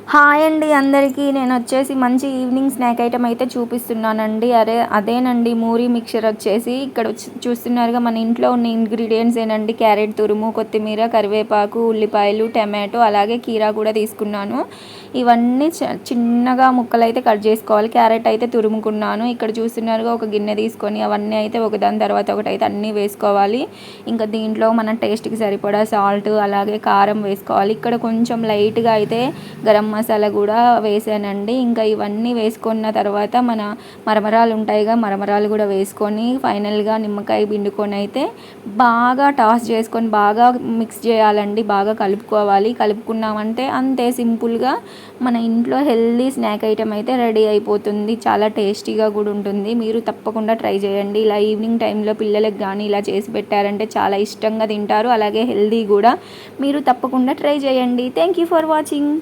Hi అండి అందరికీ. నేనొచ్చేసి మంచి ఈవినింగ్ స్నాక్ ఐటెమ్ అయితే చూపిస్తున్నానండి. అదేనండి మూరీ మిక్చర్ వచ్చేసి. ఇక్కడ చూస్తున్నారుగా మన ఇంట్లో ఉన్న ఇంగ్రీడియంట్సేనండి. క్యారెట్ తురుము, కొత్తిమీర, కరివేపాకు, ఉల్లిపాయలు, టమాటో అలాగే కీరా కూడా తీసుకున్నాను. ఇవన్నీ చిన్నగా ముక్కలైతే కట్ చేసుకోవాలి. క్యారెట్ అయితే తురుముకున్నాను. ఇక్కడ చూస్తున్నారుగా ఒక గిన్నె తీసుకొని అవన్నీ అయితే ఒకదాని తర్వాత ఒకటైతే అన్నీ వేసుకోవాలి. ఇంకా దీంట్లో మన టేస్ట్‌కి సరిపడా సాల్ట్ అలాగే కారం వేసుకోవాలి. ఇక్కడ కొంచెం లైట్‌గా అయితే గరం మసాలా కూడా వేసానండి. ఇంకా ఇవన్నీ వేసుకున్న తర్వాత మన మరమరాలు ఉంటాయిగా, మరమరాలు కూడా వేసుకొని ఫైనల్గా నిమ్మకాయ పిండుకొని అయితే బాగా టాస్ చేసుకొని బాగా మిక్స్ చేయాలండి. బాగా కలుపుకోవాలి. కలుపుకున్నామంటే అంతే సింపుల్గా మన ఇంట్లో హెల్దీ స్నాక్ ఐటెం అయితే రెడీ అయిపోతుంది. చాలా టేస్టీగా కూడా ఉంటుంది. మీరు తప్పకుండా ట్రై చేయండి. ఇలా ఈవినింగ్ టైంలో పిల్లలకు కానీ ఇలా చేసి పెట్టారంటే చాలా ఇష్టంగా తింటారు. అలాగే హెల్దీ కూడా. మీరు తప్పకుండా ట్రై చేయండి. Thank you for watching.